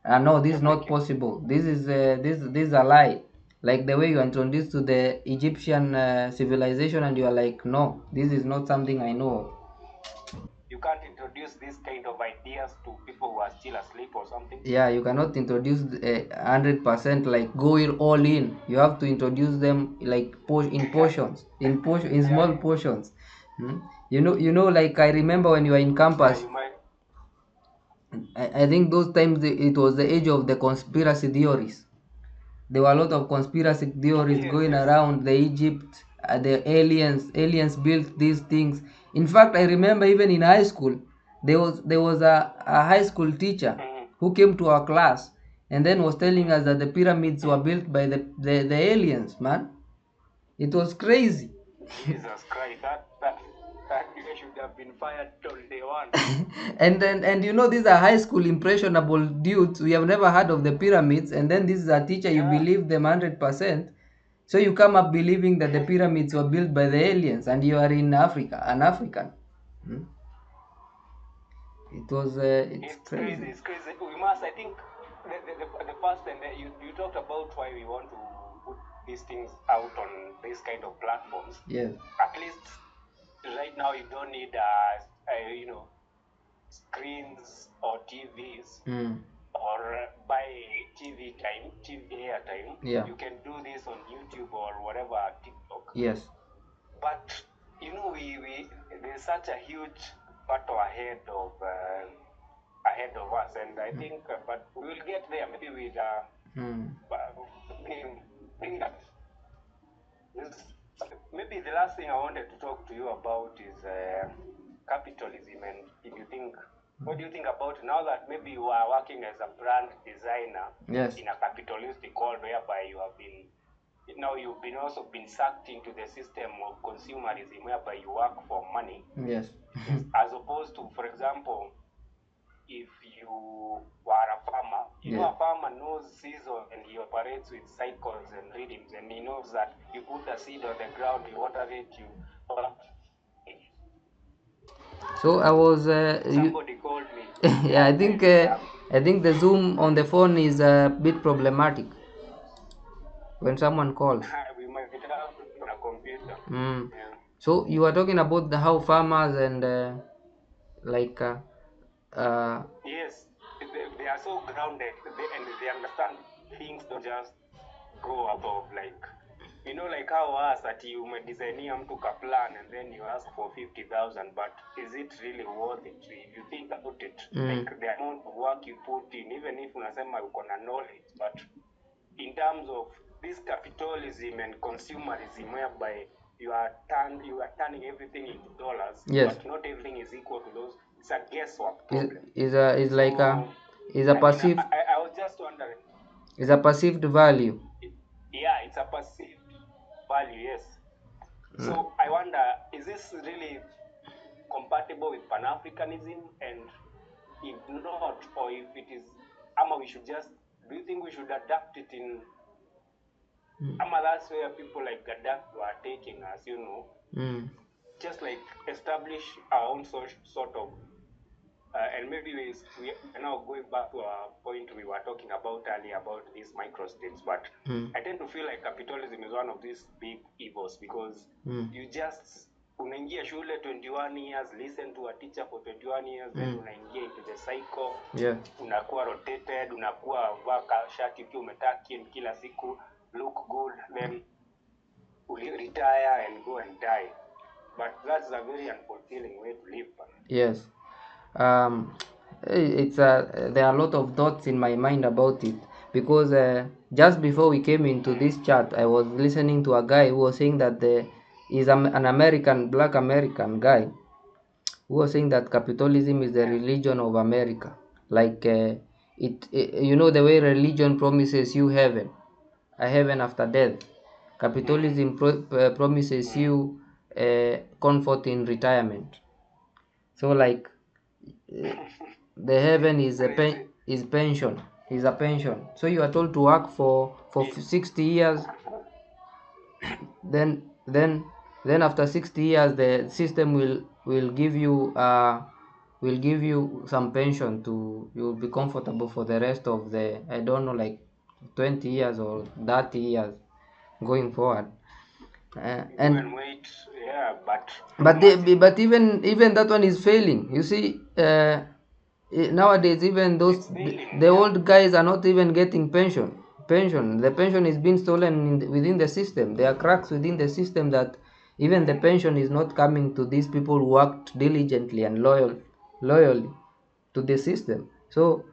no, this is not possible, this is a lie, like the way you introduced to the Egyptian civilization, and you are like, no, this is not something I know. You can't introduce this kind of ideas to people who are still asleep or something. Yeah, you cannot introduce 100% like going all in. You have to introduce them like in portions, in small portions. Like I remember when you were in campus, I think those times it was the age of the conspiracy theories. There were a lot of conspiracy theories going around the Egypt, the aliens built these things. In fact, I remember even in high school, there was a high school teacher who came to our class and then was telling us that the pyramids were built by the aliens, man. It was crazy. Jesus Christ, that guy should have been fired on day one. and these are high school impressionable dudes. We have never heard of the pyramids, and then this is a teacher, you believe them 100%. So you come up believing that the pyramids were built by the aliens, and you are in Africa, an African. It's crazy. It's crazy. We must, I think, the first, and you talked about why we want to put these things out on this kind of platforms. Yes. At least right now, you don't need, screens or TVs or buy TV airtime. Yeah. You can do this on YouTube or whatever, TikTok. Yes. But we there's such a huge battle ahead of us, and I think, but we will get there. Maybe with bring that. Maybe the last thing I wanted to talk to you about is capitalism, and if you think, what do you think about now that maybe you are working as a brand designer in a capitalistic world whereby you have been. Now you've also been sucked into the system of consumerism whereby you work for money. Yes. As opposed to, for example, if you were a farmer, a farmer knows season and he operates with cycles and rhythms, and he knows that you put the seed on the ground, you water it, So I was. Somebody called me. Yeah, I think the Zoom on the phone is a bit problematic when someone calls. We might have to on a computer. Yeah. So you are talking about how farmers and yes, they are so grounded, and they understand things don't just go above, like how us that you may design to plan and then you ask for 50,000, but is it really worth it? If you think about it, like the amount of work you put in, even if unasema uko na knowledge, but in terms of this capitalism and consumerism whereby you are turning everything into dollars, but not everything is equal to those. It's a guesswork problem. Is a perceived. I was just wondering. Is a perceived value. Yeah, it's a perceived value, yes. So I wonder, is this really compatible with Pan-Africanism? And if not, or if it is, we should just, do you think we should adapt it in, that's where people like Gaddafi are taking us, just like establish our own sort of, and maybe we are now going back to a point we were talking about earlier about these microstates, but I tend to feel like capitalism is one of these big evils, because you just unaingia shule 21 years, listen to a teacher for 21 years, then unaingia into the cycle, unakuwa rotated, unakuwa vaa shati ukiwa umetakin kila siku, look good, then retire and go and die. But that's a very unfulfilling way to live. Yes. There are a lot of thoughts in my mind about it, because just before we came into this chat, I was listening to a guy who was saying that is an black American guy, who was saying that capitalism is the religion of America. Like the way religion promises you heaven, a heaven after death. Capitalism promises you comfort in retirement. So like the heaven is pension. is a pension. So you are told to work for 60 years. Then after 60 years, the system will give you some pension to you'll be comfortable for the rest of the, I don't know, like 20 years or 30 years going forward. And wait, yeah, but but even that one is failing. You see, nowadays even those the old guys are not even getting pension. The pension is being stolen within the system. There are cracks within the system that even the pension is not coming to these people who worked diligently and loyally to the system. So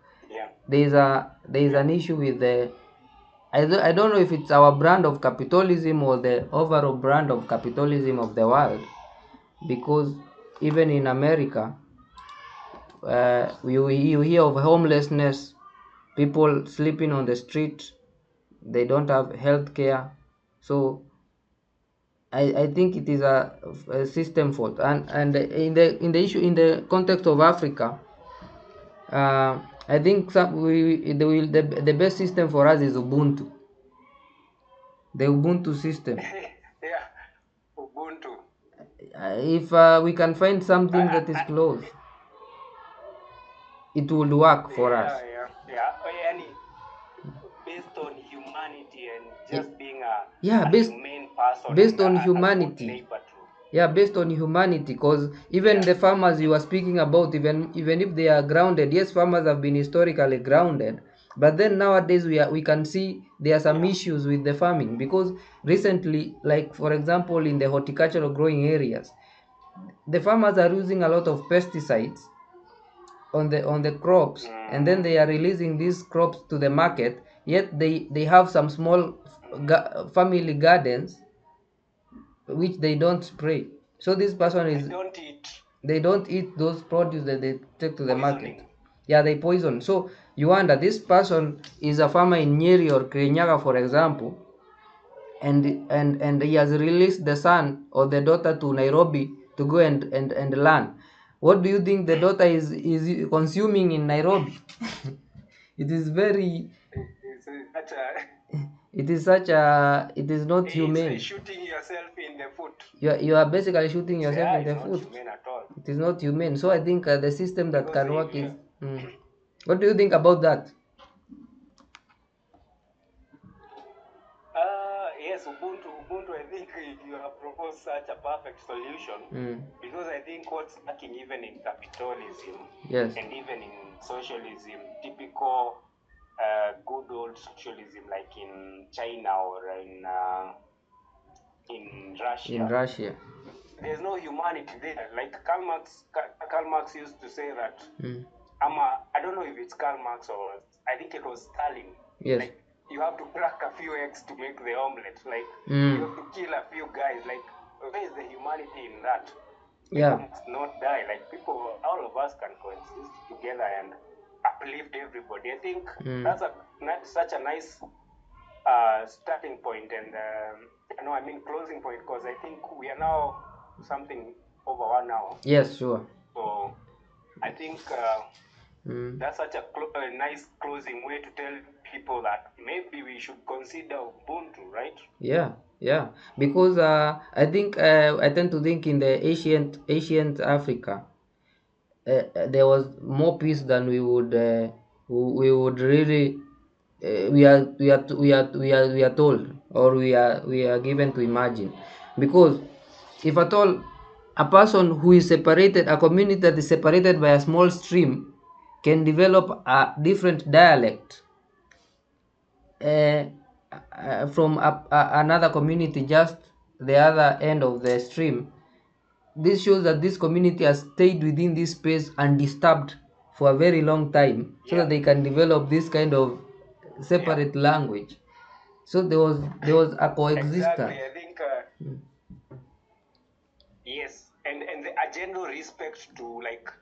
there is an issue with the, I don't know if it's our brand of capitalism or the overall brand of capitalism of the world, because even in America, you hear of homelessness, people sleeping on the street, they don't have health care. So I think it is a system fault. And in the issue, in the context of Africa, I think the best system for us is Ubuntu. The Ubuntu system. Yeah, Ubuntu. If we can find something that is close, it will work for us. Based on humanity and just being a humane person, based on humanity. Based on humanity, because even the farmers you are speaking about, even if they are grounded, yes, farmers have been historically grounded, but then nowadays we can see there are some issues with the farming, because recently, like for example in the horticultural growing areas, the farmers are using a lot of pesticides on the crops, and then they are releasing these crops to the market, yet they have some small family gardens which they don't spray. So this person is they don't eat those produce that they take to the market. They poison. So you wonder, this person is a farmer in Nyeri or Kirinyaga, for example, and he has released the son or the daughter to Nairobi to go and learn. What do you think the daughter is consuming in Nairobi? It is very it is not humane. Shooting yourself in the foot. You are basically shooting yourself in the foot. It is not humane. So I think the system that can work is what do you think about that? Yes, Ubuntu, I think you have proposed such a perfect solution, because I think what's lacking even in capitalism, and even in socialism, typical good old socialism like in China or in Russia. There's no humanity there. Like Karl Marx used to say that, I don't know if it's Karl Marx or I think it was Stalin. Yes. Like, you have to crack a few eggs to make the omelette. Like, you have to kill a few guys. Like, where is the humanity in that? People must not die. Like, all of us can coexist together and uplift everybody. I think that's such a nice starting point and closing point, because I think we are now something over 1 hour. Yes, sure. So I think that's such a nice closing way to tell people that maybe we should consider Ubuntu, right? Yeah. Because I think I tend to think in the ancient Africa, there was more peace than we would really we are told, or we are given to imagine. Because if at all a person who is separated, a community that is separated by a small stream, can develop a different dialect from another community just the other end of the stream, this shows that this community has stayed within this space undisturbed for a very long time, so that they can develop this kind of separate language. So there was a coexistence. Exactly. I think yes, and a general respect to like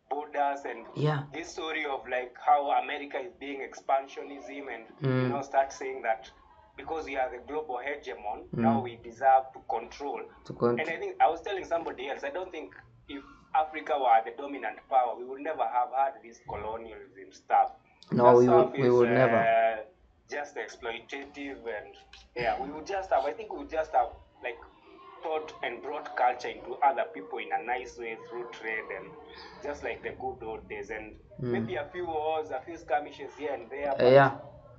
borders and this story of like how America is being expansionism and start saying that because we are the global hegemon, now we deserve to control. And I think I was telling somebody else, I don't think if Africa were the dominant power, we would never have had this colonialism stuff. No, That stuff we is would never. just exploitative, and yeah, we would just have. I think we would just have like taught and brought culture into other people in a nice way through trade and just like the good old days, and maybe a few wars, a few skirmishes here and there, but Yeah,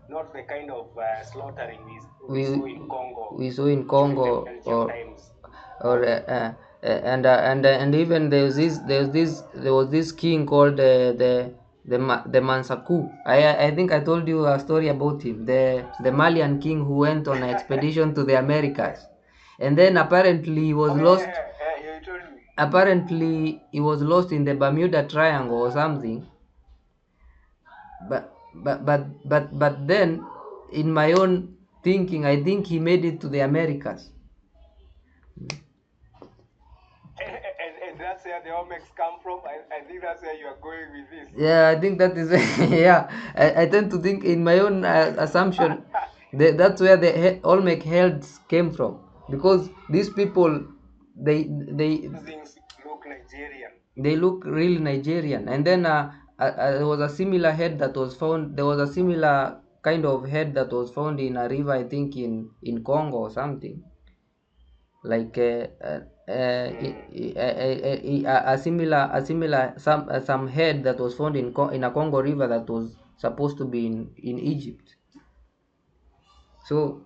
not the kind of slaughtering we we saw in Congo we saw in during the Congo Belgium times. and even there was this king called the Mansaku. I think I told you a story about him, the Malian king who went on an expedition to the Americas, and then apparently he was Oh lost. yeah, you told me. Apparently he was lost in the Bermuda Triangle or something. But then, in my own thinking, I think he made it to the Americas. And that's where the Omex come from. I think that's where you are going with this. Yeah, I think that is yeah. I tend to think in my own assumption that's where the Olmec heads came from, because these people they Things look Nigerian. they look really Nigerian. And then there was a similar head that was found. There was a similar kind of head that was found in a river, I think in Congo or something, like some head that was found in a Congo river that was supposed to be in Egypt. So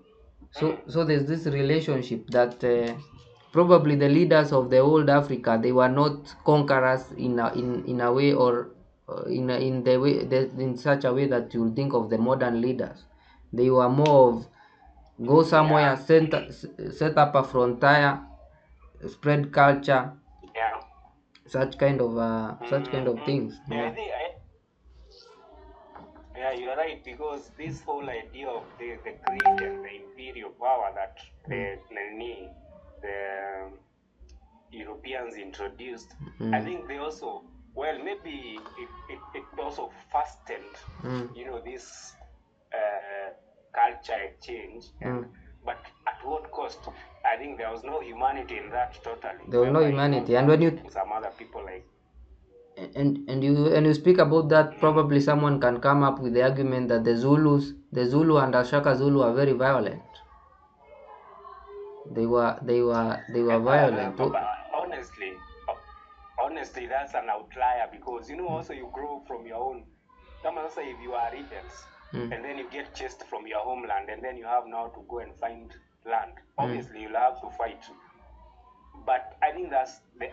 there's this relationship that probably the leaders of the old Africa, they were not conquerors in a way, or in the way in such a way that you'll think of the modern leaders. They were more of go somewhere, set up a frontier, spread culture, Yeah. such kind of things. Yeah, Yeah. yeah, you're right, because this whole idea of the greed and the imperial power that the Europeans introduced, I think they also, well, maybe it also fastened, this culture exchange, but at what cost? I think there was no humanity in that totally, There was no whereby it humanity. also And when you affected some other people like. and you speak about that, probably someone can come up with the argument that the Zulu and Ashaka Zulu are very violent. They were violent. But honestly, that's an outlier, because also you grow from your own. Come on, say if you are rebels and then you get chased from your homeland, and then you have now to go and find land. Obviously, you'll have to fight. But I think that's the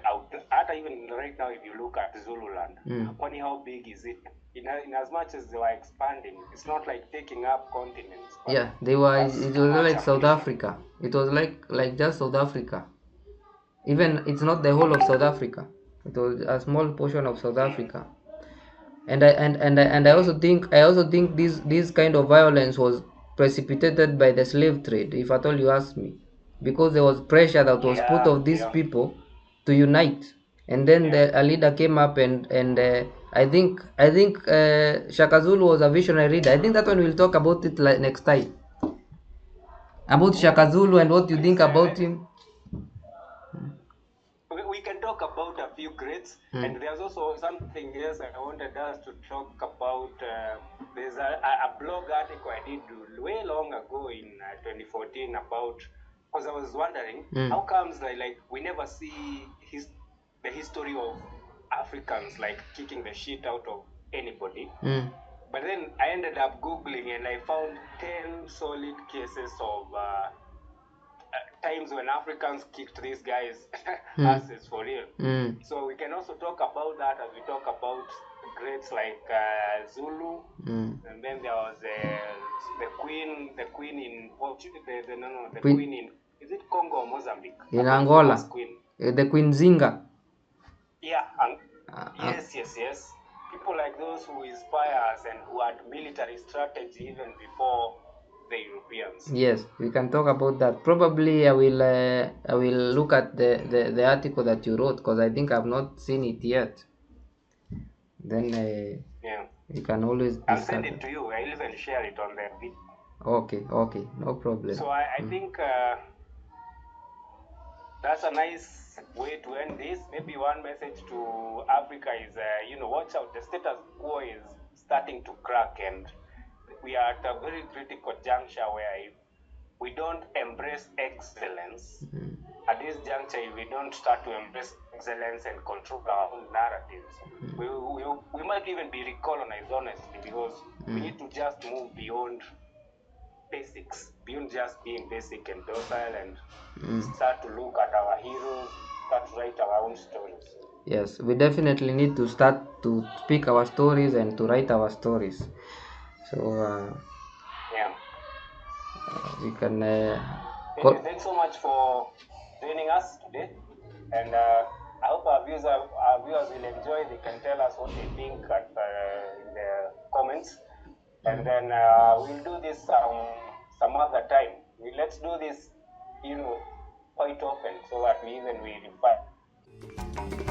even right now, if you look at Zululand, only how big is it? In as much as they were expanding, it's not like taking up continents. But Yeah, they were. that's It too was much like South ambition. Africa. It was like just South Africa. Even it's not the whole of South Africa. It was a small portion of South Africa. And I also think this kind of violence was precipitated by the slave trade, if at all you ask me, because there was pressure that was put of these people to unite. And then a leader came up, and I think Shaka Zulu was a visionary leader. I think that one we'll talk about it next time, about Shaka Zulu and what you think about him. We can talk about a few greats, and there's also something else I wanted us to talk about. There's a blog article I did way long ago in 2014 about, because I was wondering how comes like we never see the history of Africans like kicking the shit out of anybody. But then I ended up Googling, and I found 10 solid cases of times when Africans kicked these guys' asses for real. So we can also talk about that as we talk about greats like Zulu, and then there was the queen in Portugal, the queen in, is it Congo or Mozambique? In Angola, queen. the Queen Zinga. Yeah, yes. People like those who inspire us and who had military strategy even before the Europeans. Yes, we can talk about that. Probably I will look at the article that you wrote, because I think I've not seen it yet. Then we can always I'll discuss send it. it to you. I'll even share it on the video. Okay, no problem. So I think that's a nice way to end this. Maybe one message to Africa is, watch out. The status quo is starting to crack, and we are at a very critical juncture where if we don't embrace excellence, at this juncture, if we don't start to embrace excellence and control our own narratives, we might even be recolonized, honestly, because we need to just move beyond basics, beyond just being basic and docile, and start to look at our heroes, start to write our own stories. Yes, we definitely need to start to speak our stories and to write our stories. So we can. Thanks so much for joining us today, and I hope our viewers will enjoy. They can tell us what they think in the comments, and then we'll do this some other time. Let's do this, quite often, so that we refine.